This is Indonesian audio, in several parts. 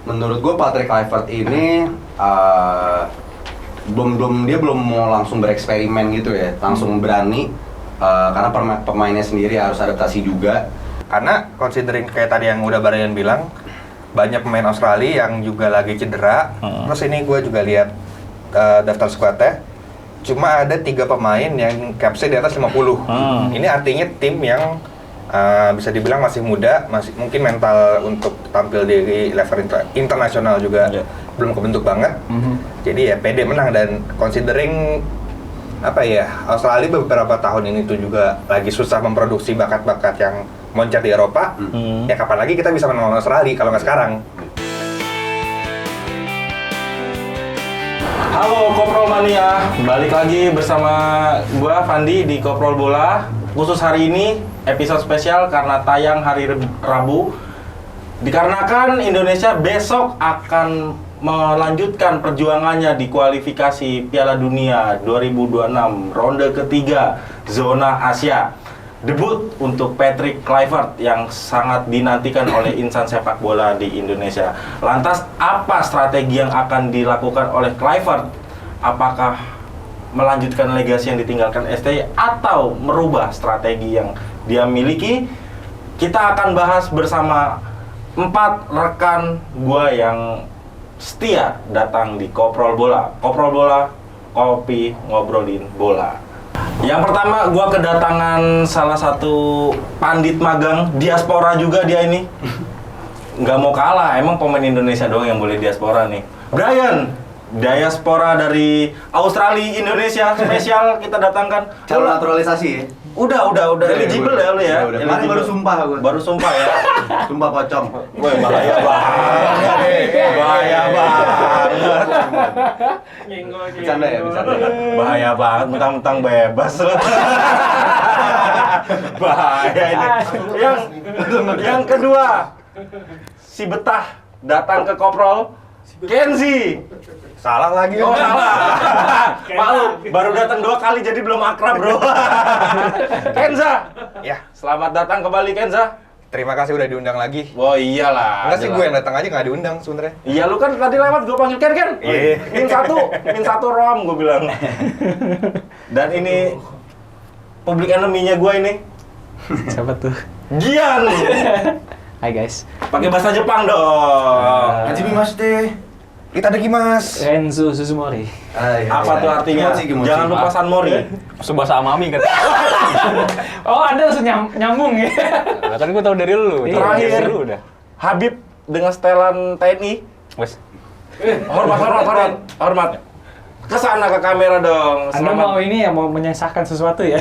menurut gue Patrick Kluivert ini belum mau langsung bereksperimen gitu ya, langsung berani karena pemainnya sendiri harus adaptasi juga. Karena considering kayak tadi yang udah Brian bilang, banyak pemain Australia yang juga lagi cedera. Terus ini gue juga lihat daftar squadnya, cuma ada 3 pemain yang capsnya di atas 50. Ini artinya tim yang bisa dibilang masih muda, masih mungkin mental untuk tampil di level internasional juga belum kebentuk banget. Jadi ya pede menang, dan considering Australia beberapa tahun ini tuh juga lagi susah memproduksi bakat-bakat yang moncat di Eropa. Ya kapan lagi kita bisa menang Australia kalau nggak sekarang. Halo Koprol Mania, balik lagi bersama gua Fandi di Koprol Bola. Khusus hari ini episode spesial karena tayang hari Rabu. Dikarenakan Indonesia besok akan melanjutkan perjuangannya di kualifikasi Piala Dunia 2026 ronde ketiga zona Asia. Debut untuk Patrick Kluivert yang sangat dinantikan oleh insan sepak bola di Indonesia. Lantas apa strategi yang akan dilakukan oleh Kluivert? Apakah melanjutkan legasi yang ditinggalkan STY atau merubah strategi yang dia miliki? Kita akan bahas bersama 4 rekan gua yang setia datang di Koprol Bola. Koprol Bola, kopi ngobrolin bola. Yang pertama, gua kedatangan salah satu pandit magang diaspora juga dia ini. Nggak mau kalah, emang pemain Indonesia doang yang boleh diaspora nih. Brian, diaspora dari Australia Indonesia spesial kita datangkan. Calon naturalisasi ya? Udah eligible ya lu ya? Udah. Kemarin baru sumpah gue. Baru sumpah ya? Sumpah pocong. Woi, bahaya banget. Bahaya banget. Bercanda ya? Bahaya banget, mentang-mentang bebas lu. Bahaya ini. Yang kedua, si Betah datang ke Koprol. Kenzi. Salah lagi. Oh, salah. Malu, baru datang 2 kali jadi belum akrab, bro. Kenza. Ya, Selamat datang kembali, Kenza. terima kasih udah diundang lagi. Oh iyalah. Enggak sih, jelas. gue yang datang aja nggak diundang sebenarnya. Iya, lu kan tadi lewat gue panggil Ken. Iya. Min satu rom gue bilang. Dan ini public enemy-nya gue ini. Siapa tuh? Gian. Hai guys, Pakai bahasa Jepang dong. Hajimimashite. Itadakimasu. Renzo Suzumori. Apa tuh artinya? Kimochi. Jangan lupa Sanmori. Subasa Amami kan? Oh, Anda langsung nyambung ya? Nah, kan gue tahu dari lu. Terakhir. Seru udah. Habib dengan setelan TNI. Wes. Hormat. Kesana ke kamera dong. Anda mau ini ya, mau menyesahkan sesuatu ya?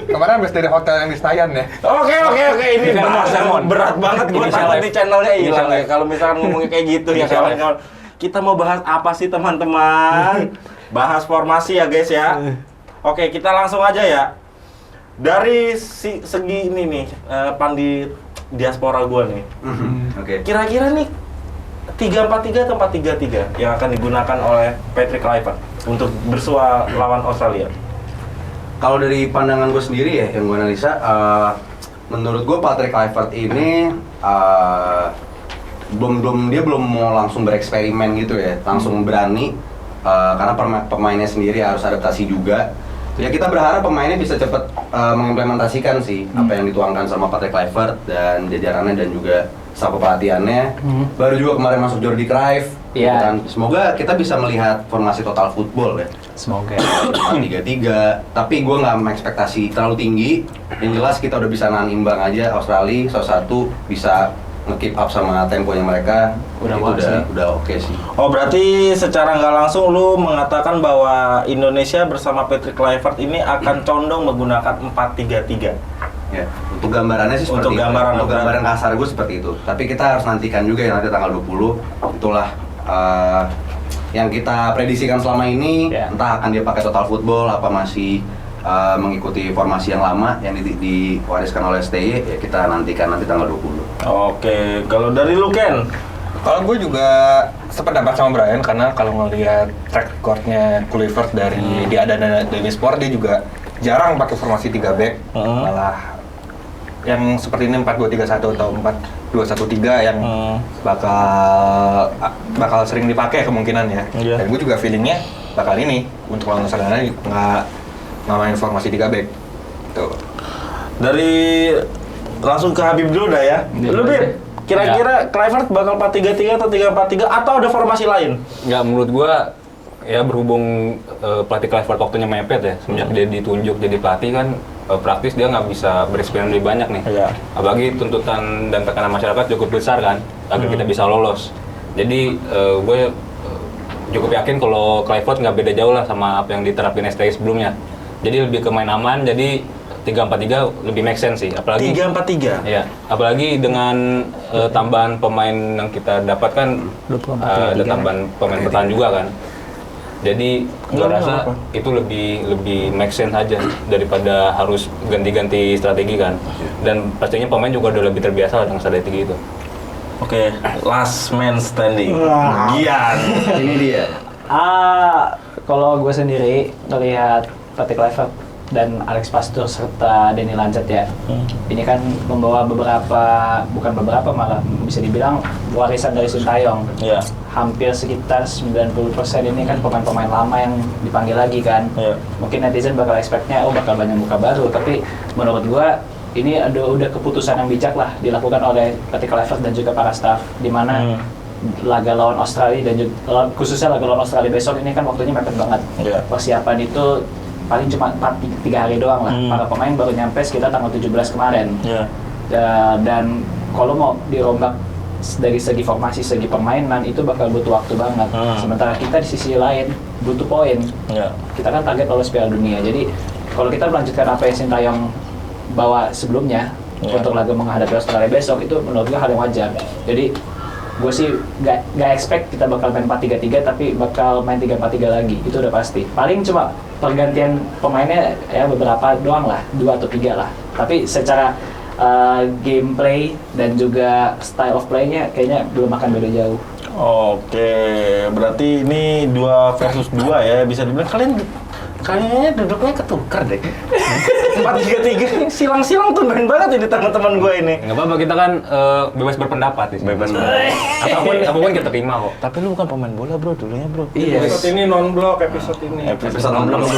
Kemarin habis dari hotel yang di Senayan ya. Oke. Ini Ini bahasan Sermon. berat banget. Gue Inisial takut F. di channelnya hilang Inisial ya. F. Kalau misalkan ngomongnya kayak gitu ya Inisial F. kawan-kawan. Kita mau bahas apa sih teman-teman? Bahas formasi ya guys ya. Oke, kita langsung aja ya. Dari segi ini nih, pandit diaspora gue nih. Oke. Kira-kira nih 3-4-3 atau 4-3-3 yang akan digunakan oleh Patrick Kluivert untuk bersua lawan Australia? Kalau dari pandangan gue sendiri ya, yang gue analisa, menurut gue Patrick Kluivert ini belum mau langsung bereksperimen gitu ya, langsung berani karena pemainnya sendiri harus adaptasi juga. Ya kita berharap pemainnya bisa cepat mengimplementasikan sih apa yang dituangkan sama Patrick Kluivert dan jajarannya dan juga staf pelatihannya. Baru juga kemarin masuk Jordi Cruyff. Iya. Dan semoga kita bisa melihat formasi total football ya. Semoga. 3-3, tapi gue nggak mengekspektasi terlalu tinggi. Yang jelas kita udah bisa nahan imbang aja Australia, satu bisa nge-keep up sama temponya mereka. Udah Itu bagus nih. udah oke sih. Oh, berarti secara nggak langsung lu mengatakan bahwa Indonesia bersama Patrick Kluivert ini akan condong menggunakan 4-3-3. Ya, untuk gambarannya sih seperti Untuk itu. gambaran, Untuk gambaran kasar gue seperti itu. Tapi kita harus nantikan juga ya nanti tanggal 20. Itulah yang kita prediksikan selama ini. Ya. Entah akan dia pakai total football apa masih mengikuti formasi yang lama yang diwariskan oleh STY, ya kita nantikan nanti tanggal 20. Oke, kalau dari lu Ken? Kalau gue juga sependapat sama Brian, karena kalau ngelihat track recordnya Kluivert dari di Adana Deli Sport, dia juga jarang pakai formasi 3 back, malah yang seperti ini 4-2-3-1 atau 4-2-1-3 yang bakal sering dipakai kemungkinan ya. Iya. Dan gue juga feelingnya bakal ini untuk lawan Australia nggak main formasi 3 back. Tuh. Dari langsung ke Habib dulu dah ya. Lu Bib, kira-kira Kluivert bakal 4-3-3 atau 3-4-3 atau ada formasi lain? Nggak, menurut gua ya berhubung pelatih Kluivert waktunya mepet ya, semenjak dia ditunjuk jadi pelatih kan praktis dia nggak bisa bereksperimen lebih banyak nih. Iya. Apalagi tuntutan dan tekanan masyarakat cukup besar kan, agar kita bisa lolos. Jadi gue cukup yakin kalau Kluivert nggak beda jauh lah sama apa yang diterapin STI sebelumnya. Jadi lebih ke main aman, jadi 3-4-3 lebih make sense sih. Apalagi 3-4-3? Iya, apalagi dengan tambahan pemain yang kita dapatkan, ada tambahan pemain bertahan juga kan. Jadi gue rasa itu lebih make sense aja daripada harus ganti-ganti strategi kan. Dan pastinya pemain juga udah lebih terbiasa dengan strategi itu. Oke, last man standing. Gian. Ini dia. Kalau gue sendiri ngelihat Pelatih Kluivert dan Alex Pastoor serta Danny Lanzet ya, ini kan membawa bukan beberapa malah bisa dibilang warisan dari Sintayong. Iya. Hampir sekitar 90% ini kan pemain-pemain lama yang dipanggil lagi kan. Iya. Mungkin netizen bakal expect-nya bakal banyak muka baru, tapi menurut gua ini udah keputusan yang bijak lah dilakukan oleh Pelatih Kluivert dan juga para staff, di mana laga lawan Australia dan juga, khususnya laga lawan Australia besok ini kan waktunya mepet banget. Iya. Persiapan itu paling cuma 3 hari doang lah. Para pemain baru nyampe sekitar tanggal 17 kemarin. Iya. Dan kalau mau dirombak dari segi formasi, segi permainan itu bakal butuh waktu banget. Sementara kita di sisi lain butuh poin. Iya. Kita kan target lolos Piala Dunia. Jadi kalau kita melanjutkan apa yang Sintayong bawa sebelumnya untuk laga menghadapi Australia besok, itu menurut gue hal yang wajar. Jadi gue sih nggak expect kita bakal main 4-3-3 tapi bakal main 3-4-3 lagi, itu udah pasti. Paling cuma pergantian pemainnya ya beberapa doang lah, 2 atau 3 lah. Tapi secara gameplay dan juga style of play-nya kayaknya belum akan beda jauh. Oke, berarti ini 2 versus 2 ya, bisa dibilang kayaknya duduknya ketukar deh. 4-3-3 silang-silang tuh main banget ini teman-teman gue ini. Nggak apa-apa, kita kan bebas berpendapat di sini. Bebas. Apapun kita terima kok. Tapi lu bukan pemain bola bro, dulunya bro. Iya. Episode ini non-blok episode ini. Episode non-blok.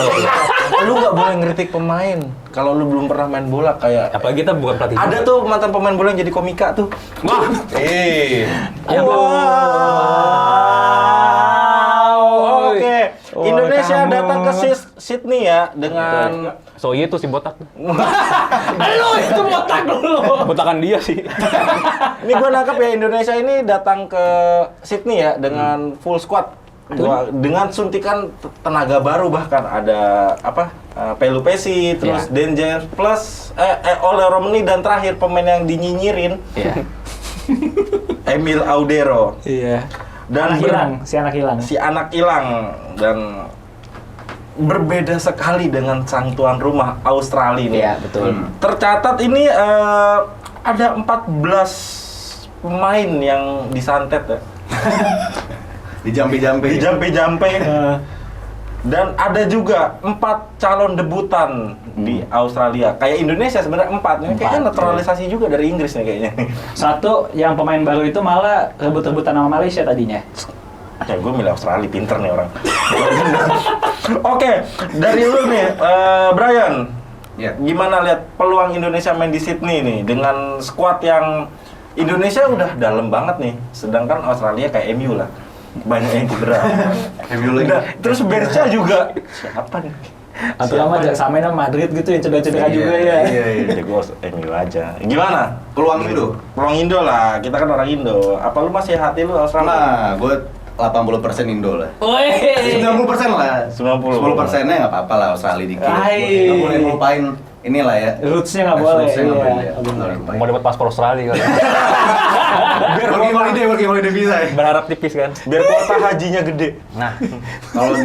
Lu nggak boleh ngeritik pemain kalau lu belum pernah main bola kayak. Apalagi kita bukan pelatih. Ada tuh mantan pemain bola yang jadi komika tuh. Wah, Oke. Indonesia datang ke Sydney ya dengan so iya tuh si botak. Halo, itu botak dulu. Botakan dia sih. ini gue nangkep ya, Indonesia ini datang ke Sydney ya dengan full squad. Dengan suntikan tenaga baru, bahkan ada Pelu Pesi, terus Dan James plus Ole Romani, dan terakhir pemain yang dinyinyirin Emil Audero. Iya. Dan si anak hilang dan berbeda sekali dengan sang tuan rumah Australia nih. Iya, betul. Tercatat ini ada 14 pemain yang disantet ya. Dijampe-jampe. Dan ada juga 4 calon debutan di Australia. Kayak Indonesia sebenarnya 4. Ini kayaknya naturalisasi juga dari Inggris nih kayaknya. Satu yang pemain baru itu malah rebut-rebutan sama Malaysia tadinya. Ya gue milih Australia, pinter nih orang. Oke, dari lu nih, Brian. Ya. Gimana lihat peluang Indonesia main di Sydney nih dengan skuad yang Indonesia udah dalam banget nih, sedangkan Australia kayak MU lah. Banyak yang cedera. MU lagi. Terus Berca juga. Siapa nih? Atau lama samain sama Madrid gitu yang cedera-cedera juga ya. Iya. Ya gue MU aja. Gimana? Peluang Indo. Peluang Indo lah, kita kan orang Indo. Apa lu masih hati lu Australia? Nah, gue 80% Indo lah. Woi. 90% lah. 10%-nya nggak apa-apa lah Australia dikit. Hai. Nggak boleh ngelupain inilah ya. Roots-nya nggak boleh. Roots-nya nggak boleh. Iya. Nggak boleh lupain. Mau dapat paspor Australia kali. Biar working holiday bisa ya. Berharap tipis kan. Biar kuota hajinya gede. Nah, Kalau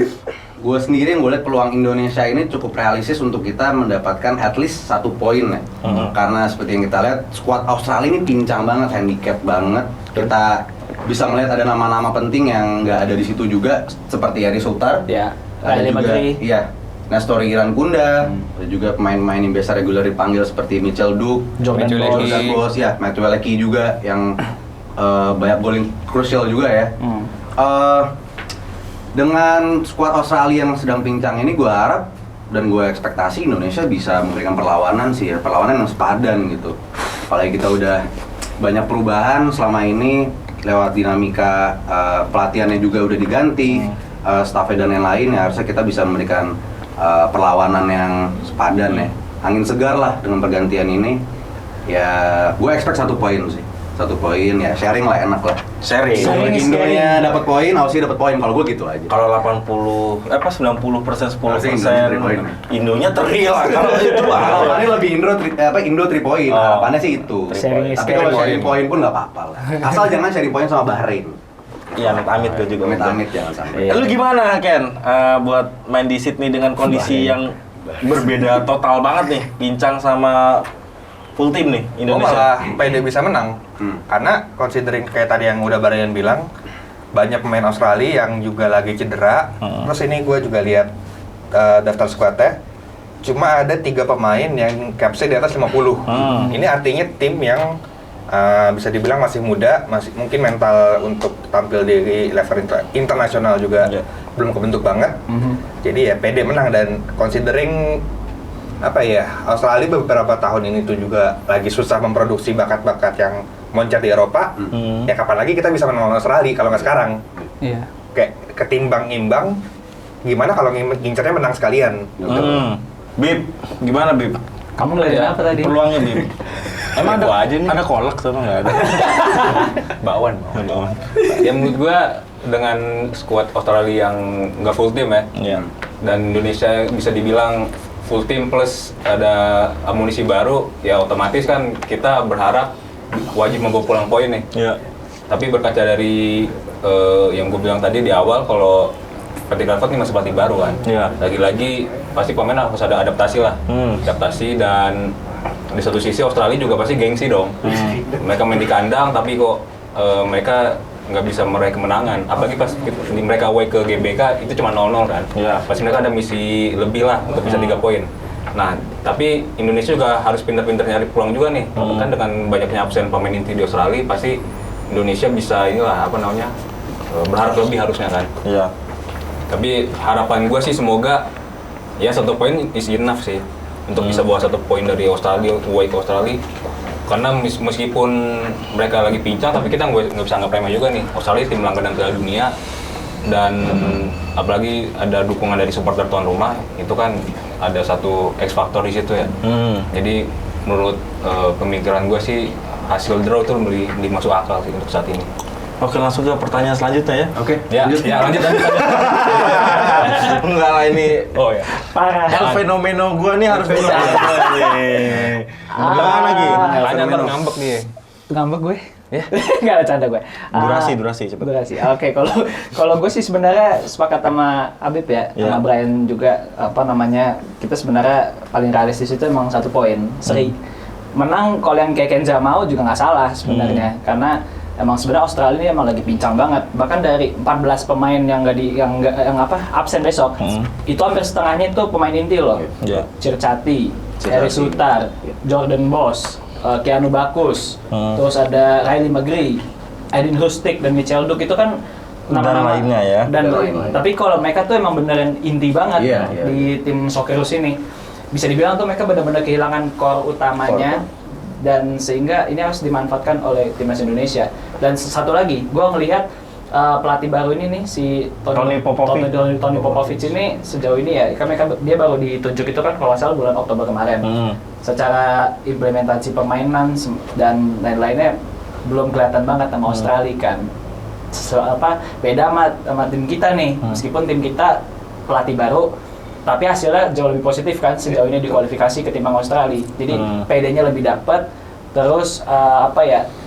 gue sendiri yang gue lihat peluang Indonesia ini cukup realistis untuk kita mendapatkan at least 1 poin ya. Karena seperti yang kita lihat, skuad Australia ini pincang banget, handicap banget. Kita bisa melihat ada nama-nama penting yang nggak ada di situ juga, seperti Ari Sultan. Ya. Ada Riley juga, McGree. iya. Nestor Irankunda, ada juga pemain-pemain yang biasa reguler dipanggil seperti Mitchell Duke, Jordan Boss, ya, Matt Welecki juga yang banyak gol yang krusial juga ya. Dengan skuad Australia yang sedang pincang ini, gue harap dan gue ekspektasi Indonesia bisa memberikan perlawanan sih ya, perlawanan yang sepadan gitu. Apalagi kita udah banyak perubahan selama ini lewat dinamika pelatihannya juga udah diganti, staffnya dan lain-lain ya, harusnya kita bisa memberikan perlawanan yang sepadan ya. Angin segar lah dengan pergantian ini. Ya, gue expect 1 poin sih. 1 poin ya, sharing lah, enak lah. Sharing. Indonya dapat poin, Aussie dapat poin. Kalau gue gitu aja. Kalau 90% 10%, Harusnya poin. Indonya teriak lah. Kalau itu Harapannya lebih Indo 3 poin. Harapannya sih itu. Sharing is Tapi kalau caring. sharing poin pun nggak apa-apa lah. Asal jangan sharing poin sama Bahrain. Iya, amit gue juga. Amit-amit jangan sampai. Lu gimana Ken? Buat main di Sydney dengan kondisi yang berbeda total banget nih, pincang sama full tim nih Gue Indonesia. malah pede bisa menang. Karena considering kayak tadi yang udah Brian bilang, banyak pemain Australia yang juga lagi cedera. Terus ini gue juga lihat daftar squadnya, cuma ada 3 pemain yang capsnya di atas 50. Ini artinya tim yang bisa dibilang masih muda, masih mungkin mental untuk tampil di level internasional juga belum kebentuk banget. Jadi ya pede menang, dan considering apa ya, Australia beberapa tahun ini tuh juga lagi susah memproduksi bakat-bakat yang moncer di Eropa. Ya kapan lagi kita bisa menang Australia kalau nggak sekarang? Iya. Kayak ketimbang imbang, gimana kalau ngincernya menang sekalian? Bib, gimana Bib? Kamu ngeliatin apa tadi? Peluangnya Bib. Emang ada kolak sama nggak ada? Bakwan. Ya menurut gua dengan skuad Australia yang nggak full tim ya, Iya. dan Indonesia bisa dibilang full tim plus ada amunisi baru, ya otomatis kan kita berharap wajib membawa pulang poin nih. Iya. Tapi berkaca dari yang gue bilang tadi di awal, kalau Patrick Rafat ini masih pelatih baru kan. Iya. Lagi-lagi pasti pemain harus ada adaptasi lah. Adaptasi, dan di satu sisi Australia juga pasti gengsi dong. Mereka main di kandang tapi kok mereka nggak bisa meraih kemenangan. Apalagi pas mereka away ke GBK itu cuma 0-0 kan. Iya. Pasti mereka ada misi lebih lah untuk bisa 3 poin. Nah, tapi Indonesia juga harus pintar-pintar nyari peluang juga nih. Kan dengan banyaknya absen pemain inti di Australia, pasti Indonesia bisa inilah apa namanya, berharap lebih harusnya kan. Iya. Tapi harapan gue sih semoga ya 1 poin is enough sih untuk bisa bawa 1 poin dari Australia, away ke Australia. Karena meskipun mereka lagi pincang, tapi kita nggak bisa anggap remeh juga nih. Australia tim langganan Piala Dunia, dan apalagi ada dukungan dari supporter tuan rumah, itu kan ada satu X factor di situ ya. Jadi menurut pemikiran gue sih hasil draw itu lebih masuk akal sih untuk saat ini. Oke, langsung ke pertanyaan selanjutnya ya. Oke. Ya, lanjut. Enggak lah ini. Oh ya. Parah. El fenomeno gua nih harus mulai. Gimana lagi? Tanya ntar ngambek nih. Ngambek gue? Ya. Nggak ada canda gue. Durasi cepet. Durasi. Oke, kalau gue sih sebenarnya sepakat sama Habib ya, sama Brian juga, apa namanya, kita sebenarnya paling realistis itu emang 1 poin. Seri. Menang kalau yang kayak Kenza mau juga nggak salah sebenarnya, karena emang sebenarnya Australia ini emang lagi pincang banget. Bahkan dari 14 pemain yang absen besok, itu hampir setengahnya itu pemain inti loh. Iya. Circati, Eric Sutar, Jordan Boss, Keanu Bakus, terus ada Riley McGree, Aiden Hustik, dan Mitchell Duke. Itu kan nama-nama lainnya ya. Dan tapi kalau mereka tuh emang beneran inti banget Iya. di tim Socceroos ini. Bisa dibilang tuh mereka benar-benar kehilangan core utamanya. Dan sehingga ini harus dimanfaatkan oleh timnas Indonesia. Dan satu lagi, gue ngelihat pelatih baru ini nih, si Tony Popovic ini sejauh ini ya, kan dia baru ditunjuk itu kan kalau nggak salah bulan Oktober kemarin. Secara implementasi permainan dan lain-lainnya belum kelihatan banget sama Australia kan. Beda sama tim kita nih, meskipun tim kita pelatih baru, tapi hasilnya jauh lebih positif kan sejauh ini di kualifikasi ketimbang Australia. Jadi PD-nya lebih dapat, terus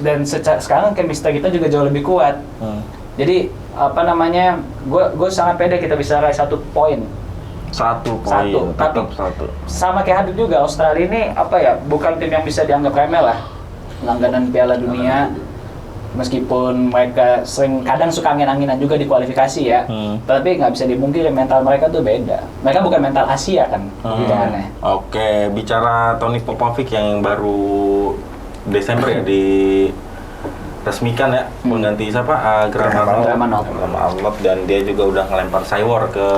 dan sekarang chemistry kita juga jauh lebih kuat. Jadi gue sangat pede kita bisa raih 1 poin. 1 poin. Tapi sama kayak Habib juga, Australia ini bukan tim yang bisa dianggap remeh lah. Langganan Piala Dunia. meskipun mereka kadang suka angin-anginan juga di kualifikasi ya, tapi nggak bisa dipungkiri mental mereka tuh beda. Mereka bukan mental Asia kan, hitungannya. Oke, bicara Toni Popovic yang baru Desember ya diresmikan ya, mengganti siapa? Graham Arnold, dan dia juga udah ngelempar Cywar ke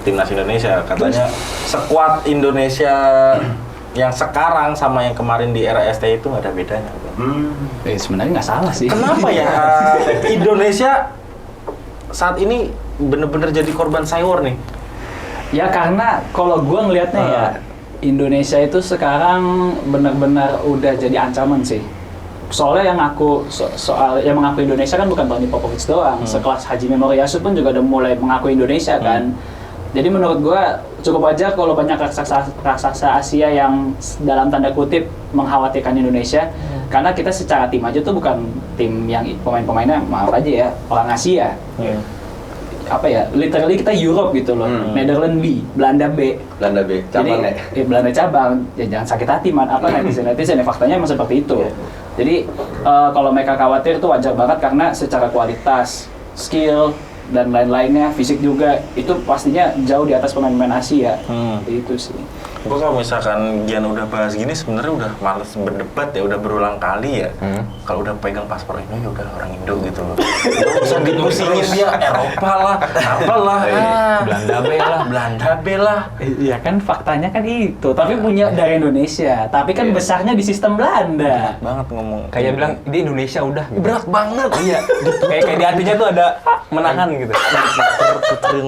timnas Indonesia. Katanya skuad Indonesia yang sekarang sama yang kemarin di era ST itu nggak ada bedanya. Sebenarnya nggak salah sih. Kenapa ya Indonesia saat ini bener-bener jadi korban Cywar nih? Ya karena kalau gue ngelihatnya ya, Indonesia itu sekarang benar-benar udah jadi ancaman sih. Soalnya yang yang mengaku Indonesia kan bukan Toni Popovic doang. Sekelas Hajime Moriyasu pun juga udah mulai mengaku Indonesia kan. Jadi menurut gua cukup aja kalau banyak raksasa Asia yang dalam tanda kutip mengkhawatirkan Indonesia, karena kita secara tim aja tuh bukan tim yang pemain-pemainnya maaf aja ya orang Asia. Apa ya, literally kita Europe gitu loh. Netherlands B, Belanda B, cabang ya. Belanda cabang. Ya jangan sakit hati netizen ya, faktanya emang seperti itu. Jadi kalau mereka khawatir itu wajar banget karena secara kualitas, skill dan lain-lainnya, fisik juga itu pastinya jauh di atas pemain-pemain Asia. Itu sih. Gue kalau misalkan Gian udah bahas gini sebenarnya udah males berdebat ya, udah berulang kali ya. Kalau udah pegang paspor Indo ya udah orang Indo gitu loh. Gak usah dipusingin dia Eropa lah, apalah, Belanda B lah. Iya kan faktanya kan itu, tapi punya dari Indonesia, tapi kan besarnya di sistem Belanda. Berat banget ngomong. Kayak bilang di Indonesia udah gitu. Berat banget. Iya. Kayak di hatinya tuh ada menahan gitu. Terputerin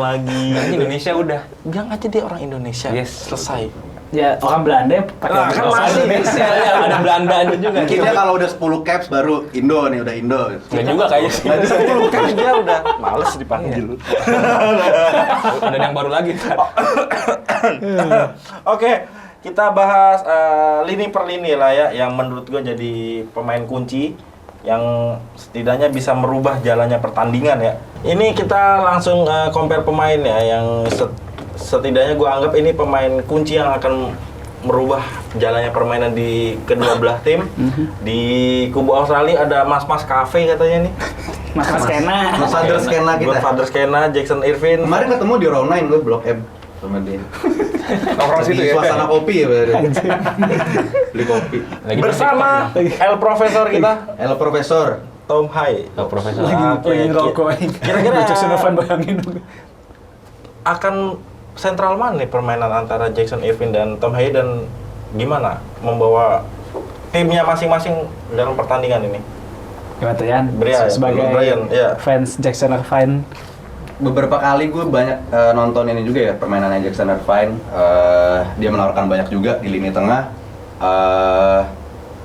lagi. Ini Indonesia udah. Bilang aja dia orang Indonesia. Yes. Selesai. Ya orang Belanda pakai kan bahasa masih Indonesia. Ada Belandanya juga. Mungkin dia kalau udah 10 caps baru Indo nih, udah Indo. Nggak juga kayaknya sih. Tadi 10 kan dia udah males dipanggil. Ada yang baru lagi. Oke, kita bahas lini per lini lah ya, yang menurut gue jadi pemain kunci yang setidaknya bisa merubah jalannya pertandingan ya. Ini kita langsung compare pemain ya, yang setidaknya gue anggap ini pemain kunci yang akan merubah jalannya permainan di kedua belah tim. Di kubu Australia ada Mas Cafe katanya nih. Mas Kena. Mas Father Skena kita. Father Skena, Jackson Irvin. Kemarin ketemu di Round 9 gue Blok M sama dia. Nongkrong situ Di ya. suasana kopi ya, beli kopi. Lagi Bersama El Profesor kita, El Profesor. Tom Hai. Oh, Profesor. Lagi ngerokok. Kira-kira Jackson Irvin bayangin. akan sentral mana nih permainan antara Jackson Irvin dan Tom Hai, dan gimana membawa timnya masing-masing dalam pertandingan ini? Gimana tuh Yan? Brian, Sebagai Brian, ya. fans Jackson Irvine, Beberapa kali gue banyak nonton ini juga ya, permainannya Jackson Irvine. Dia menawarkan banyak juga di lini tengah.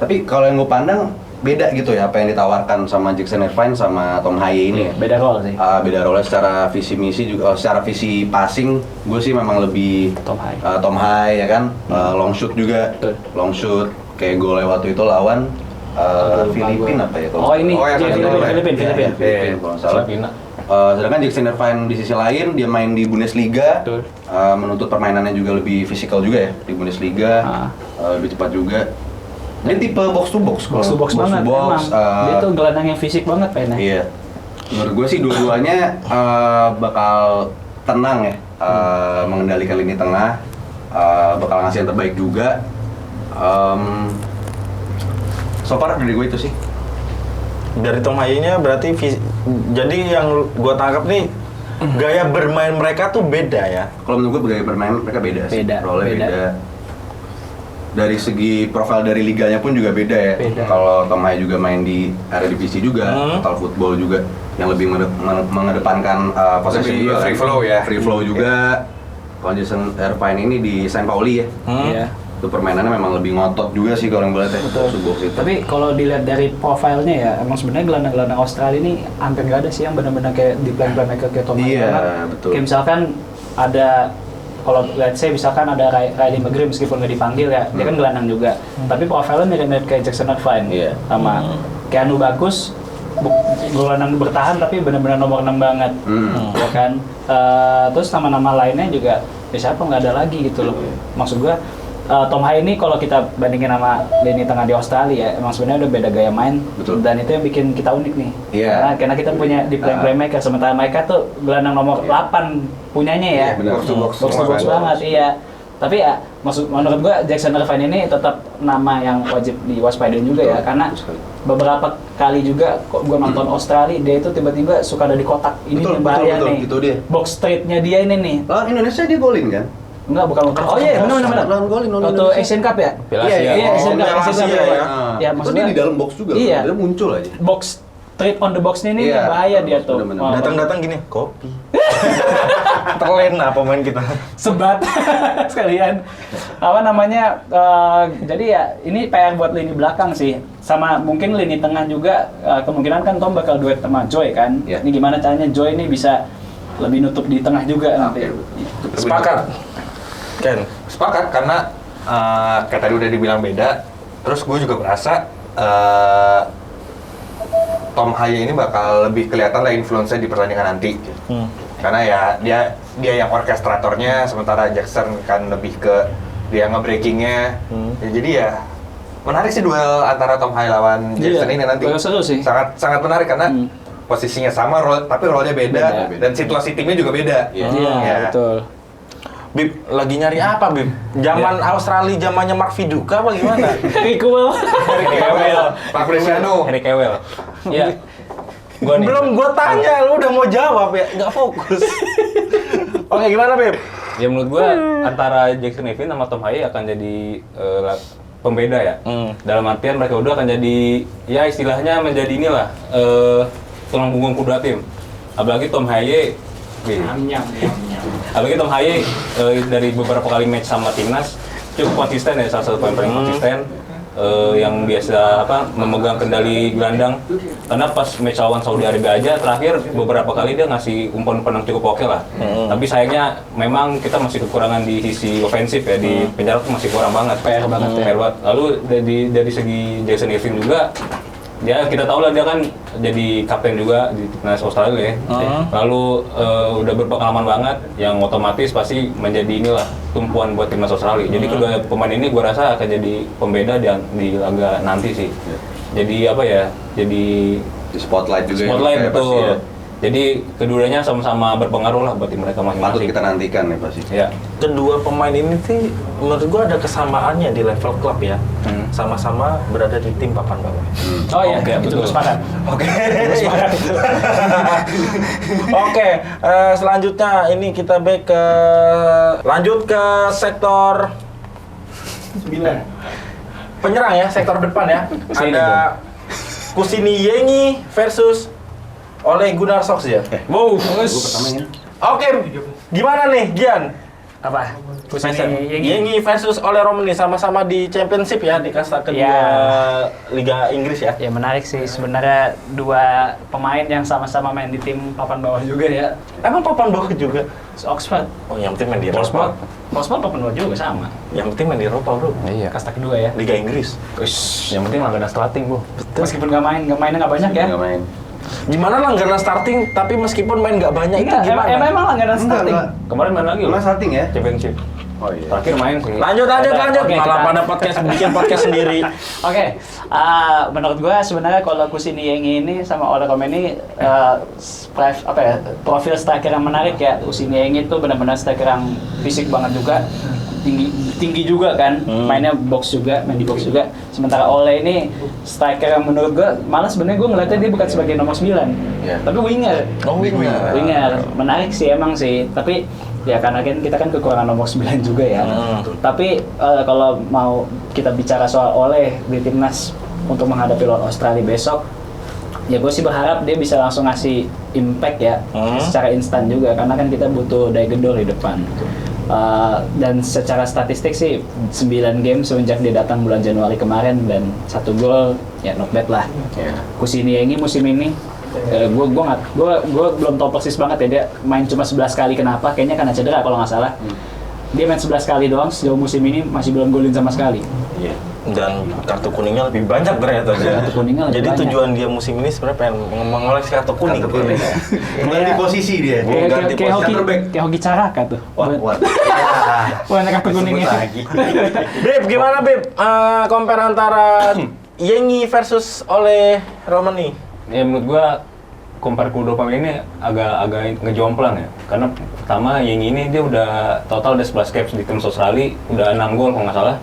Tapi kalau yang gue pandang beda gitu ya, apa yang ditawarkan sama Jackson Irvine sama Tom Hai ini. beda role sih. Beda role secara visi misi juga, secara visi passing gue sih memang lebih Tom Hai ya kan. Long shoot juga, Betul. long shoot kayak gol waktu itu lawan Filipina apa ya? Oh, ini Filipina Filipina. kalau nggak salah. Sedangkan Jackson Irvine di sisi lain dia main di Bundesliga, menuntut permainannya juga lebih fisikal juga ya di Bundesliga, lebih cepat juga. Dia tipe box to box banget emang. Dia tuh gelandang yang fisik banget pengen. Iya. Menurut gue sih dua-duanya bakal tenang ya, mengendalikan lini tengah, bakal ngasih yang terbaik juga. So far dari gue itu sih. Dari Tom Hai-nya berarti jadi yang gue tangkap nih gaya bermain mereka tuh beda ya. Kalau menurut gue gaya bermain mereka beda sih. Role-nya beda. Dari segi profil dari liganya pun juga beda ya. Kalau Tom Hai juga main di Eredivisie juga, total football juga yang lebih mengedepankan posisi free flow ya. Free flow juga. Kalau Jackson Irvine ini di Saint Pauli ya. Iya. Itu permainannya memang lebih ngotot juga sih kalau yang gue lihat ya. Box itu. Tapi kalau dilihat dari profilnya ya, emang sebenarnya gelandang-gelandang Australia ini hampir nggak ada sih yang benar-benar kayak di playmaker kayak Tom Hai. Iya, betul. Kayak misalkan ada, kalau let's say misalkan ada Riley McGree meskipun nggak dipanggil ya, dia kan gelandang juga. Tapi profilnya mirip-mirip kayak Jackson Irvine. Iya. Sama Keanu Bagus, gelandang bertahan tapi benar-benar nomor 6 banget. Ya kan. Terus nama-nama lainnya juga ya siapa nggak ada lagi gitu loh. Maksud gua Tom Haye ini kalau kita bandingin sama lini tengah di Australia, emang sebenarnya udah beda gaya main. Betul. Dan itu yang bikin kita unik nih. Iya. Karena kita punya di playmaker, sementara mereka tuh gelandang nomor 8 punyanya ya. Iya, benar. Box to box. Box to box banget, iya. Tapi ya, menurut gua Jackson Irvine ini tetap nama yang wajib diwaspadai juga ya, karena beberapa kali juga kok gua nonton Australia, dia itu tiba-tiba suka ada di kotak. Ini Betul, yang bahaya betul, nih. itu dia. Box straight-nya dia ini nih. Lawan Indonesia dia golin kan? Enggak, bukan. Oh iya, benar. Lawan golin Waktu Indonesia. Asian Cup ya? Piala Iya, Asia. Iya, Asian Cup, Piala Asian Cup Asia ya. Ya, Ya, maksudnya dia di dalam box juga. Iya. Dia muncul aja. box straight on the box ini Iya. bahaya dia tuh. Bener-bener. Wah, Datang-datang gini, kopi. Terlena pemain kita. sebat sekalian. Apa namanya? Jadi ya ini PR buat lini belakang sih. Sama mungkin lini tengah juga kemungkinan kan Tom bakal duet sama Joy kan. Iya. Ini gimana caranya Joy ini bisa lebih nutup di tengah juga nanti. Sepakat. Ken. Sepakat karena kayak tadi udah dibilang beda. Terus gue juga merasa Tom Haye ini bakal lebih kelihatan lah influence-nya di pertandingan nanti. Karena ya dia yang orkestratornya, sementara Jackson kan lebih ke dia nge-breakingnya. Ya, jadi ya menarik sih duel antara Tom Haye lawan Jackson Iya, ini nanti. bakal seru sih. Sangat menarik karena posisinya sama, tapi role-nya beda, Beda. dan situasi timnya juga beda. Iya. Iya, Ya. betul. Bib, lagi nyari apa, Bib? Zaman Australia, zamannya Mark Viduka apa gimana? Equal. Pak Cristiano. Harry Kewell. Iya. Gua nih. Belum gua tanya, lu udah mau jawab ya? Nggak fokus. Oke, gimana, Bib? Ya menurut gua antara Jackson Irvine sama Tom Haye akan jadi pembeda ya. Dalam artian mereka berdua akan jadi ya istilahnya menjadi inilah tulang punggung kedua tim. Apalagi Tom Haye apalagi Tom Haye dari beberapa kali match sama timnas cukup konsisten ya, salah satu pemain paling konsisten yang biasa memegang kendali gelandang. Karena pas match lawan Saudi Arabia aja terakhir beberapa kali dia ngasih umpan-umpan yang cukup oke lah. Tapi sayangnya memang kita masih kekurangan di sisi ofensif ya, di penjara tuh masih kurang banget. PR banget. Lalu dari segi Jackson Irvine juga, ya kita tahu lah dia kan jadi kapten juga di timnas Australia ya. Lalu udah berpengalaman banget, yang otomatis pasti menjadi inilah tumpuan buat timnas Australia. Jadi kedua pemain ini gua rasa akan jadi pembeda di laga nanti sih. Jadi apa ya? Jadi Di spotlight juga. spotlight ya, betul. pasti ya. Jadi keduanya sama-sama berpengaruh lah buat tim mereka Patut masing-masing. kita nantikan ya pasti. Ya. Kedua pemain ini sih menurut gua ada kesamaannya di level klub ya. Sama-sama berada di tim papan bawah. Oh iya, Oke, betul. betul. Sepakat. Oke. Sepakat itu. Oke, selanjutnya ini kita lanjut ke sektor 9. Penyerang ya, sektor depan ya. Sini Ada Kusini Yengi versus Ole Gunnar Solskjaer. Wow. Gue pertama ini. Oke, gimana nih Gian? Apa? Kusini Yengi versus Ole Romani sama-sama di Championship ya, di kasta kedua Ya. Liga Inggris ya. Ya menarik sih sebenarnya dua pemain yang sama-sama main di tim papan bawah juga ya. Emang papan bawah juga? Oxford. Oh, yang penting main di Eropa. Oxford papan bawah juga sama. Yang penting main di Eropa, Bro. Iya. Kasta kedua ya. Liga Inggris. Yang penting langganan starting, Bu. Meskipun mainnya nggak banyak ya. Nggak main. Gimana langganan starting tapi meskipun main nggak banyak itu Enggak, gimana? emang langganan starting. Kemarin main lagi loh. Emang starting ya? Championship. Oh iya. Terakhir main sih. Lanjut. Oke, Malah kita- pada bikin podcast sendiri. Oke, menurut gua sebenarnya kalau Kusini Yengi ini sama Ole Romani profil striker yang menarik ya. Kusini Yengi itu benar-benar striker yang fisik banget juga, tinggi juga kan, mainnya main di box juga. Sementara Ole ini striker yang menurut gua malah sebenarnya gua ngeliatnya dia bukan sebagai nomor 9, tapi winger. Oh, Winger, menarik sih emang sih, tapi ya karena kan kita kan kekurangan nomor 9 juga ya. Tapi kalau mau kita bicara soal Ole di timnas untuk menghadapi lawan Australia besok, ya gue sih berharap dia bisa langsung ngasih impact ya secara instan juga, karena kan kita butuh daya gedor di depan. Dan secara statistik sih 9 game semenjak dia datang bulan Januari kemarin dan 1 gol, ya not bad lah. Kusini Yengi musim ini gue belum tahu persis banget ya, dia main cuma 11 kali, kenapa? Kayaknya karena cedera kalau nggak salah. Dia main 11 kali doang sejauh musim ini, masih belum golin sama sekali. Iya. Dan kartu kuningnya lebih banyak ternyata. Kartu kuningnya lebih Jadi banyak. tujuan dia musim ini sebenarnya pengen mengoleksi kartu kuning. Kartu kuning. Ganti posisi dia. Ganti posisi. Kayak Hoki Caraka tuh. Wah. Warna kartu kuningnya. lagi. Beb, gimana Beb? Compare antara Yengi versus oleh Romani. Ya menurut gua compare kedua pemain ini agak ngejomplang ya. Karena pertama yang ini dia udah total udah 11 caps di tim Australia, udah 6 gol kalau nggak salah.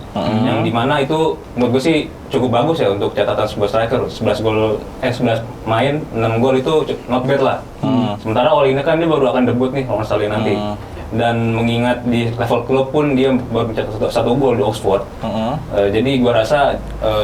Yang dimana itu menurut gua sih cukup bagus ya untuk catatan sebuah striker. 11 main, 6 gol itu not bad lah. Sementara Oli ini kan dia baru akan debut nih kalau Australia nanti. Dan mengingat di level klub pun dia baru mencetak satu gol di Oxford. Jadi gua rasa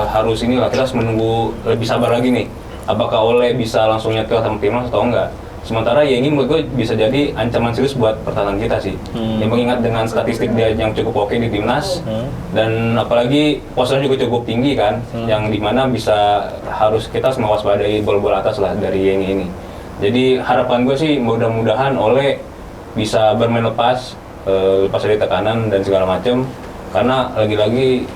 harus inilah kita harus menunggu lebih sabar lagi nih. Apakah Ole bisa langsung nyetel sama timnas atau enggak? Sementara Yengi menurut gue bisa jadi ancaman serius buat pertahanan kita sih. Yang mengingat dengan statistik dia yang cukup oke di timnas dan apalagi posisinya juga cukup tinggi kan, yang dimana bisa harus kita semua waspadai bola-bola atas lah dari Yengi ini. Jadi harapan gue sih mudah-mudahan Ole bisa bermain lepas dari tekanan dan segala macam, karena lagi-lagi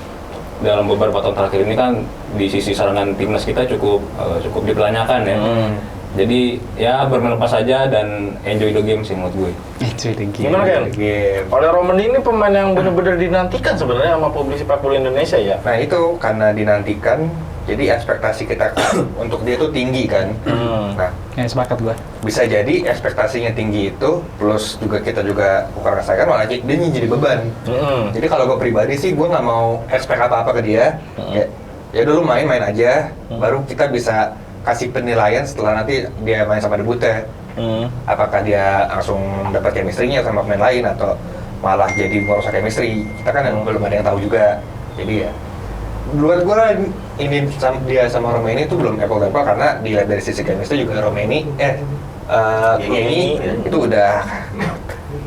dalam beberapa tahun terakhir ini kan di sisi serangan timnas kita cukup dipelanyakan ya. Jadi ya bermain lepas saja dan enjoy the game sih menurut gue. Gimana Ken? Oleh Romani ini pemain yang benar-benar dinantikan sebenarnya sama publik sepak bola Indonesia ya. Nah itu karena dinantikan, jadi ekspektasi kita untuk dia tuh tinggi kan. Nah Ya, sepakat gua. bisa jadi ekspektasinya tinggi itu, plus juga kita juga bukan rasakan malah dia jadi beban. Jadi kalau gue pribadi sih gue nggak mau expect apa-apa ke dia. Ya dulu main aja, baru kita bisa kasih penilaian setelah nanti dia main sama debutnya. Apakah dia langsung dapat chemistry-nya sama pemain lain atau malah jadi merusak chemistry. Kita kan belum ada yang tahu juga. Jadi ya buat gue ini dia sama Romani itu belum apple to apple, karena dilihat dari sisi chemistry juga Romani Yengi itu udah,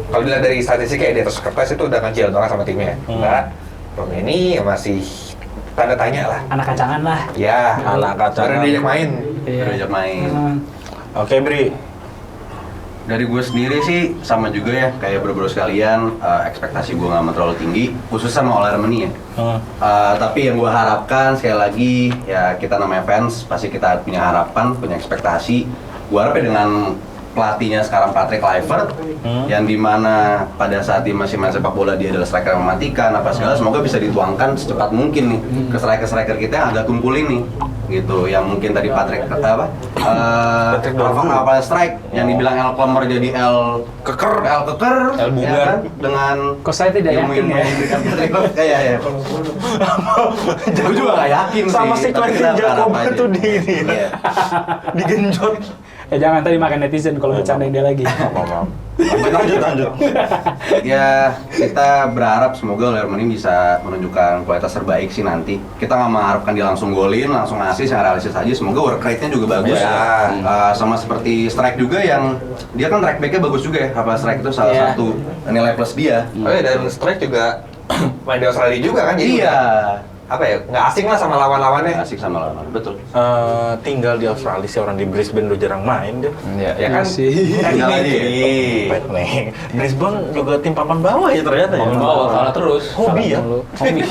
kalau dilihat dari statistik kayak di atas kertas itu udah ngecil banget sama timnya. Enggak, Romani masih tanda tanya lah. Anak kacangan lah. Ya, Anak kacangan. baru diajak main. Diajak main. Oke Bri. Dari gue sendiri sih sama juga ya, kayak bro-bro sekalian, ekspektasi gue nggak terlalu tinggi, khusus sama Ole Romani ya. Tapi yang gue harapkan sekali lagi, ya kita namanya fans, pasti kita punya harapan, punya ekspektasi. Gue harapnya dengan pelatihnya sekarang Patrick Kluivert, yang dimana pada saat dia masih main sepak bola dia adalah striker yang mematikan apa segala, semoga bisa dituangkan secepat mungkin nih ke striker-striker kita yang agak kumpulin nih gitu, yang mungkin tadi Patrick apa strike yang dibilang L Clemmer jadi L keker L bugar. ya kan? Dengan Kok saya tidak yakin ya? kayak ya gue juga gak yakin Sama si sih, tapi Quentin kita harap Jacob aja. itu Iya. digenjot. Jangan tadi makan netizen kalau bercandain dia lagi. Lanjut. Ya kita berharap semoga Ole Romani bisa menunjukkan kualitas terbaik sih nanti. Kita nggak mengharapkan dia langsung golin, langsung asis, yang realistis aja. Semoga work rate-nya juga bagus. Ya. Sama seperti Strike juga yang dia kan track back-nya bagus juga ya. Apa Strike itu salah satu nilai plus dia. Oh ya, dan Strike juga main di Australia juga kan, jadi Iya. apa ya, nggak asing lah sama lawan-lawannya. Asik sama lawan, betul. Tinggal di Australia sih, orang di Brisbane udah jarang main dia. Ya kan? Tinggal aja ya. Pet nih. Brisbane juga tim papan bawah ya ternyata ya. Papan bawah kalah terus. Hobi ya? Hobi.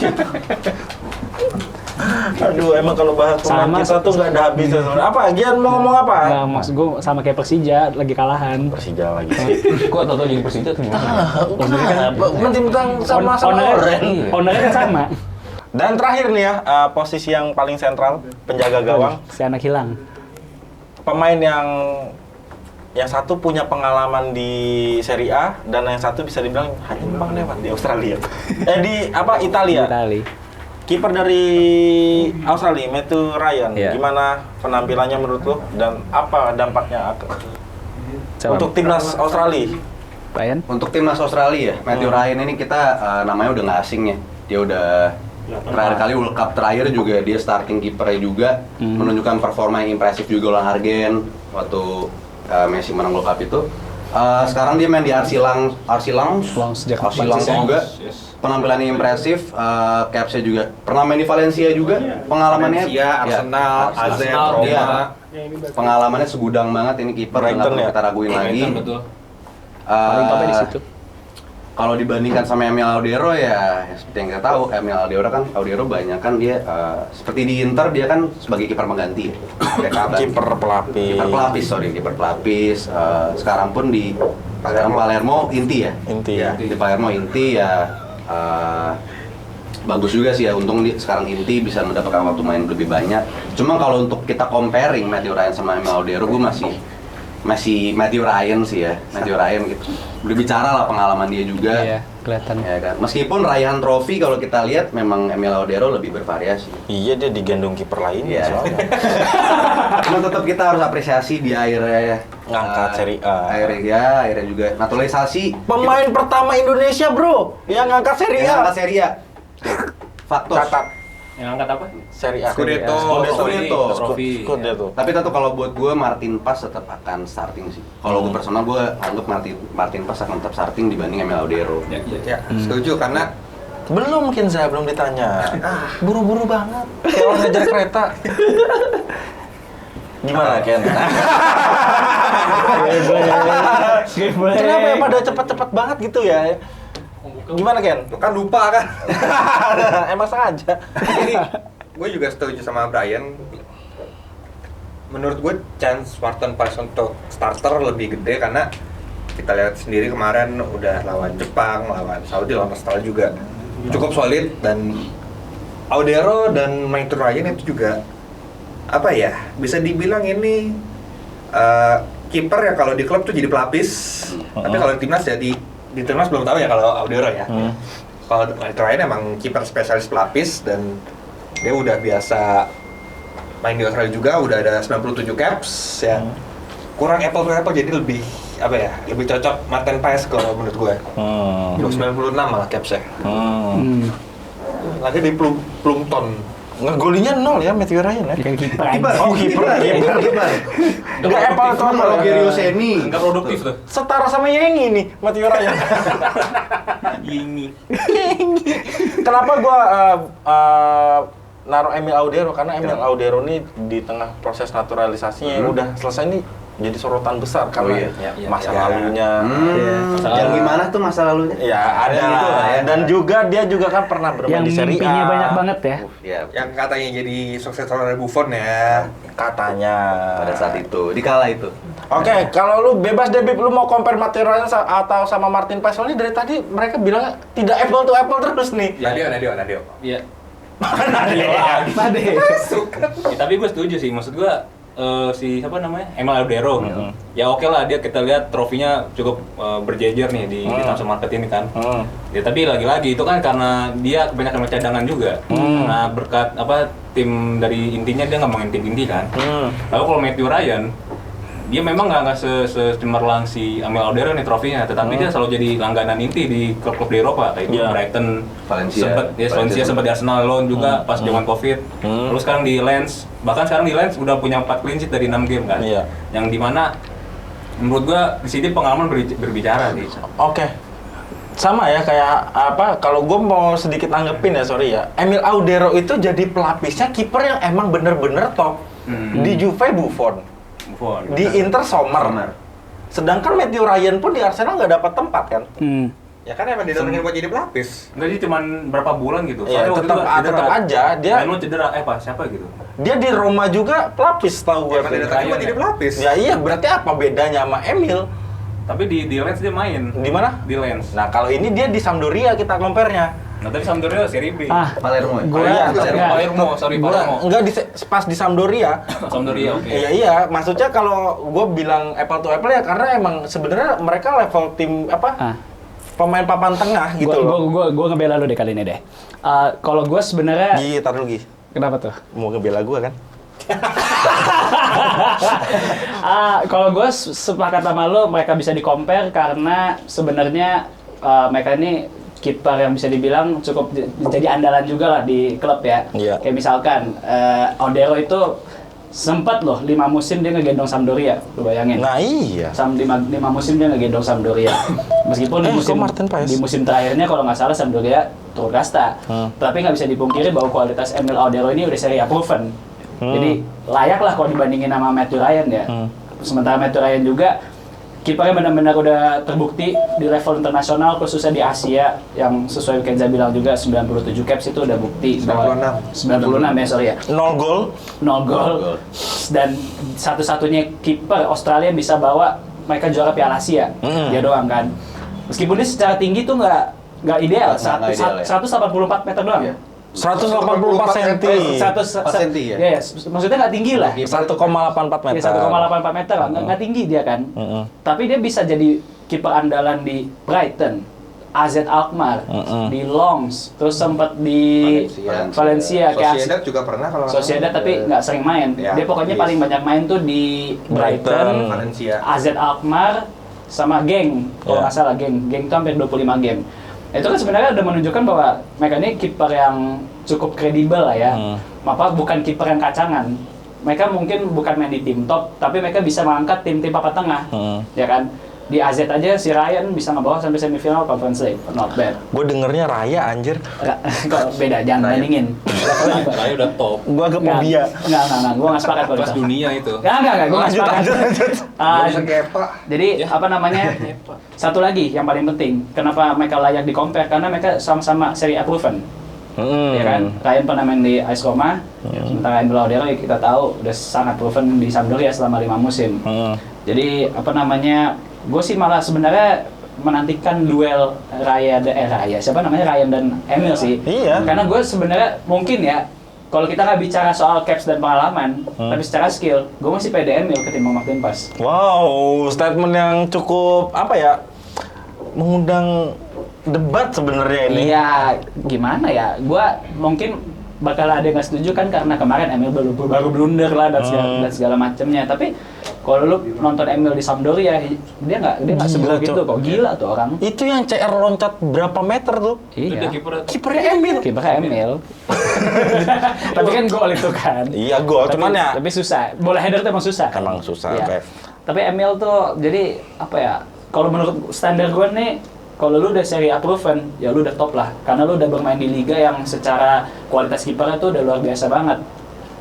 Aduh, emang kalau bahas pemain Sama, kita tuh nggak ada habisnya sebenarnya. Apa? Gian mau ngomong apa? Nggak, maksud gue sama kayak Persija lagi kalahan. Persija lagi sih. Kok tau jadi Persija tuh gimana? Mentang-mentang sama Ownernya- Ownernya kan sama. Dan terakhir nih ya, posisi yang paling sentral, penjaga gawang. Si anak hilang. Pemain yang satu punya pengalaman di Serie A dan yang satu bisa dibilang hanya numpang lewat di Australia. Di Italia. Itali. Kiper dari Australia, Matthew Ryan. Iya. Gimana penampilannya menurut lo dan apa dampaknya Siapa? untuk timnas Australia? Ryan? Untuk timnas Australia ya, Matthew Ryan ini kita namanya udah nggak asing ya. Dia udah terakhir kali World Cup terakhir juga dia starting kipernya juga, menunjukkan performa yang impresif juga lawan Argen waktu Messi menang World Cup itu. Sekarang dia main di Arsilang sejak juga. Penampilannya impresif, capsnya juga. Pernah main di Valencia juga, pengalamannya. Valencia, Arsenal, AZ, Roma. Iya. Pengalamannya segudang banget ini kiper, nggak Brighton perlu ya? kita raguin lagi. Betul. Paling topnya di situ. Kalau dibandingkan sama Emil Aldero ya seperti yang kita tahu, Emil Aldero banyak kan dia seperti di Inter dia kan sebagai kiper mengganti ya. Kiper pelapis. Kiper pelapis. Sekarang pun di Sekarang Palermo inti ya. Inti. Ya, di Palermo inti ya. Bagus juga sih ya, untung sekarang inti bisa mendapatkan waktu main lebih banyak. Cuma kalau untuk kita comparing Matthew Ryan sama Emil Audero, gue masih Matthew Ryan sih ya, Matthew Ryan gitu. Berbicara lah pengalaman dia juga. Iya, kelihatan. Ya kan. Meskipun raihan trofi kalau kita lihat memang Emil Audero lebih bervariasi. Iya, dia digendong kiper lainnya Iya. soalnya. Cuma tetap kita harus apresiasi di akhirnya Ngangkat Serie A. akhirnya juga naturalisasi. Pemain pertama Indonesia, Bro, yang ngangkat Serie yang A. angkat Serie A. Faktos. Catat. Yang angkat apa? Serie A. Scudetto. Scudetto. Tapi tetap kalau buat gue Martin Paes tetap akan starting sih. Kalau gue personal gue anggap Martin Paes akan tetap starting dibanding Emil Audero. Ya, setuju karena Belum Kenza, belum ditanya. Buru-buru banget. Kayak orang ngejar kereta. Gimana Ken? Kenapa ya pada cepet-cepet banget gitu ya? Gimana Ken? lu kan lupa kan. Emang sengaja. Jadi gue juga setuju sama Brian. Menurut gue chance Martin Paes untuk starter lebih gede karena kita lihat sendiri kemarin udah lawan Jepang, lawan Saudi, lawan Australia juga cukup solid, dan Audero dan Matthew Ryan itu juga apa ya, bisa dibilang ini kiper ya kalau di klub tuh jadi pelapis, tapi kalau di timnas ya di timnas belum tahu ya kalau Audero ya. Kalau Matthew Ryan emang kiper spesialis pelapis dan dia udah biasa main di Australia juga, udah ada 97 caps ya. Kurang apple to apple, jadi lebih apa ya, lebih cocok Martin Paes kalau menurut gue. 96 malah capsnya. Lagi di Plumpton. Ngegolinya 0 ya Matthew Ryan ya. Kan kiper. Oh, kiper. Enggak apple to apple. Rogerio Ceni. Nggak produktif tuh. Setara sama Yengi nih, Matthew Ryan. Kenapa gua naruh Emil Audero? Karena Emil Audero nih di tengah proses naturalisasinya udah selesai nih, jadi sorotan besar karena masa lalunya. Yang gimana tuh masa lalunya? Ya ada gitu lah ya. dan juga dia juga kan pernah bermain Yang di Serie A. mimpinya banyak banget ya. Ya, Yang katanya jadi suksesor dari Buffon ya. Katanya. pada saat itu, di kala itu. Oke, kalau lu bebas deh, Bib, lu mau compare Matthew Ryan atau sama Martin Paes? Soalnya dari tadi mereka bilang tidak apple to apple terus nih. Nadio. Iya. Apa deh? Ya, tapi gue setuju sih, maksud gue si siapa namanya, Emil Audero. Ya oke lah, dia kita lihat trofinya cukup berjejer nih di transfer market ini kan. Ya tapi lagi-lagi itu kan karena dia kebanyakan cadangan juga. Nah berkat apa tim dari intinya, dia nggak main tim inti kan. Lalu kalau Matthew Ryan, dia memang nggak secemerlang si Emil Audero nih trofinya, tetapi dia selalu jadi langganan inti di klub-klub di Eropa, kayak itu Brighton, Valencia sempat di Arsenal loan juga pas zaman Covid. Terus sekarang di Lens, bahkan sekarang di Lens udah punya 4 clean sheet dari 6 game kan. Yang dimana menurut gua di sini pengalaman berbicara sih. Oke. Sama ya kayak apa, kalau gue mau sedikit nanggepin ya, sorry ya. Emil Audero itu jadi pelapisnya kiper yang emang bener-bener top. Di Juve Buffon. Di Inter Sommer. Sedangkan Matthew Ryan pun di Arsenal nggak dapat tempat kan? Ya kan emang didatengin buat jadi pelapis. Enggak sih, cuman berapa bulan gitu. Iya, Soalnya waktu tetap itu aja dia. Lalu cedera, siapa gitu. Dia di Roma juga pelapis, tahu gue. Emang didatengin buat jadi pelapis. Ya iya, berarti apa bedanya sama Emil? Tapi di Lens dia main. Di mana? Di Lens. Nah, kalau ini dia di Sampdoria kita compare-nya. Nah, tapi Sampdoria Serie B. Palermo ya? Palermo, sorry, Palermo. Enggak pas di Sampdoria. Sampdoria, oke. Iya, maksudnya kalau gue bilang apple to apple ya karena emang sebenarnya mereka level tim apa? Pemain papan tengah gitu loh. Gue ngebela lu deh kali ini deh. Kalau gue sebenarnya Tar dulu Gi. kenapa tuh? Mau ngebela gue kan? Kalau gue sepakat sama lo, mereka bisa di-compare karena sebenarnya mereka ini kiper yang bisa dibilang cukup jadi andalan juga lah di klub ya. Iya. Kayak misalkan Audero itu sempat loh 5 musim dia ngegendong Sampdoria, lu bayangin. Nah iya. 5 musim dia ngegendong Sampdoria. Meskipun di musim terakhirnya kalau nggak salah Sampdoria turun kasta. Tapi nggak bisa dipungkiri bahwa kualitas Emil Audero ini udah Serie A proven. Jadi layak lah kalau dibandingin sama Matthew Ryan ya. Sementara Matthew Ryan juga kipernya benar-benar udah terbukti di level internasional, khususnya di Asia, yang sesuai Kenza bilang juga 97 caps itu udah bukti. 96 ya, sorry ya. 0 gol. 0 gol. Dan satu-satunya kiper Australia bisa bawa mereka juara Piala Asia. Dia doang kan. Meskipun dia secara tinggi tuh nggak ideal, Nggak ideal, ya. 184 meter doang. Iya. 184 cm. 4 senti ya? Iya, maksudnya nggak tinggi lah. 1,84 meter. Iya, 1,84 meter lah, nggak tinggi dia kan. Tapi dia bisa jadi kiper andalan di Brighton, AZ Alkmaar, di Lens, terus sempat di Valencia, kayak Sociedad juga pernah kalau nggak Sociedad, salah. tapi nggak sering main. Ya, Dia pokoknya yes. paling banyak main tuh di Brighton, Valencia. AZ Alkmaar, sama Genk. Kalau nggak salah Genk itu hampir 25 game. Itu kan sebenarnya udah menunjukkan bahwa mereka ini kiper yang cukup kredibel lah ya. Apa bukan kiper yang kacangan. Mereka mungkin bukan main di tim top, tapi mereka bisa mengangkat tim-tim papan tengah, ya kan? Di AZ aja si Ryan bisa ngebawa sampai semifinal Conference League, not bad. Gue dengernya Raya anjir. Kok beda, jangan bandingin. Saya udah top. Gue agak fobia. Enggak, gue nggak sepakat kalau Kelas itu. dunia itu. Enggak, gue nggak sepakat. Jadi Ya. apa namanya? Satu lagi yang paling penting, kenapa mereka layak di compare? Karena mereka sama-sama Serie A proven. Ya kan? Ryan pernah main di AS Roma, sementara Emil Laudero ya kita tahu udah sangat proven di Sampdoria selama 5 musim. Jadi apa namanya? Gue sih malah sebenarnya menantikan duel Ryan dan Emil sih. Iya. Karena gue sebenarnya mungkin ya, kalau kita nggak bicara soal caps dan pengalaman, tapi secara skill, gue masih pede Emil ketimbang Martin Paes. Wow, statement yang cukup apa ya? Mengundang debat sebenarnya ini. Iya, gimana ya? Gue mungkin bakal ada yang nggak setuju kan karena kemarin Emil baru blunder lah dan segala macamnya. Tapi kalau lu nonton Emil di Sampdoria, dia nggak seburuk gitu kok. Gila tuh orang. Itu yang CR loncat berapa meter tuh? Iya. Kipernya Emil. Kipernya Emil. Tapi kan gol itu kan. Iya gol, cuman ya Tapi susah. Bola header tuh emang susah. Kan? emang susah. Iya. Oke. Tapi Emil tuh jadi apa ya? Kalau menurut standar gue nih, kalau lu udah Serie A proven, ya lu udah top lah. Karena lu udah bermain di liga yang secara kualitas kipernya tuh udah luar biasa banget.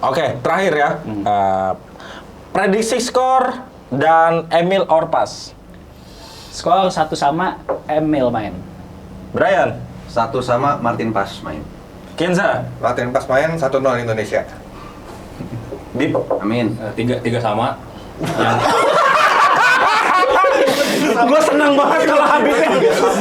Oke, terakhir ya. Prediksi skor dan Emil Orpas. Skor 1-0 Emil main. Brian, 1 sama Martin Paes main. Kenza, Martin Paes main 1-0 Indonesia. Bip. Amin. Tiga sama. Gue senang banget kalau habisnya.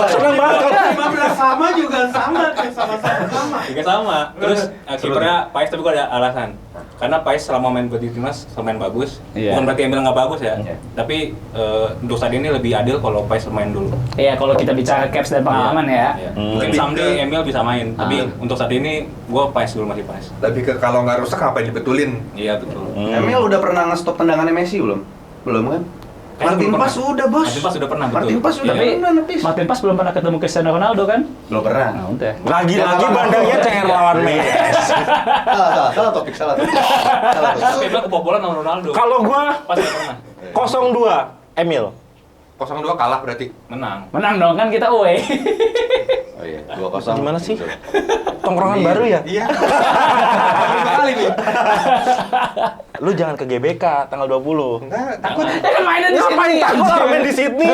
Senang banget kalau sama juga sama, sama-sama. Tiga sama. Terus kipernya Paes, tapi gue ada alasan. Karena Paes selama main buat di timnas main bagus. Iya. Bukan berarti Emil nggak bagus ya. Tapi untuk saat ini lebih adil kalau Paes main dulu. Iya, kalau kita bicara caps dan pengalaman ya. Iya. Mungkin someday Emil bisa main. Tapi untuk saat ini gue Paes dulu, masih Paes. Lebih ke kalau nggak rusak ngapain dibetulin? Iya betul. Emil udah pernah nge-stop tendangannya Messi belum? Belum kan? Martin Paes udah, Bos. Martin Paes udah pernah, betul. Martin Paes udah Tapi pernah nepis. Martin Paes belum pernah ketemu Cristiano Ronaldo kan? Belum pernah. Nah, udah. lagi-lagi bandangnya CR lawan Messi. Salah topik. Salah topik. Tapi Emil kebobolan sama Ronaldo. Kalau gua Pas udah pernah 0-2 Emil. 0-2 kalah berarti. menang. Menang dong kan kita away. Oh iya, 2-0. Gimana sih? Tongkrongan baru ya? Iya. Kali nih. Lu jangan ke GBK tanggal 20. Enggak, takut. Ya kan mainan di Ngapain sini. takut orang main di Sydney?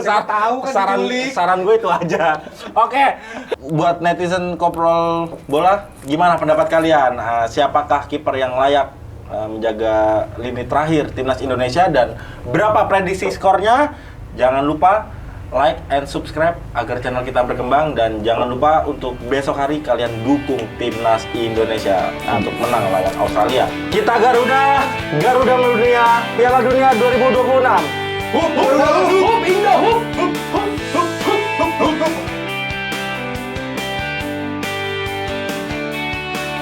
Tahu kan diculik. Saran gue itu aja. Oke. Buat netizen Koprol Bola, gimana pendapat kalian? Siapakah kiper yang layak menjaga lini terakhir timnas Indonesia dan berapa prediksi skornya? Jangan lupa like and subscribe agar channel kita berkembang dan jangan lupa untuk besok hari kalian dukung timnas Indonesia untuk menang lawan Australia. Kita Garuda mendunia Piala Dunia 2026. Hup, Indo, hup.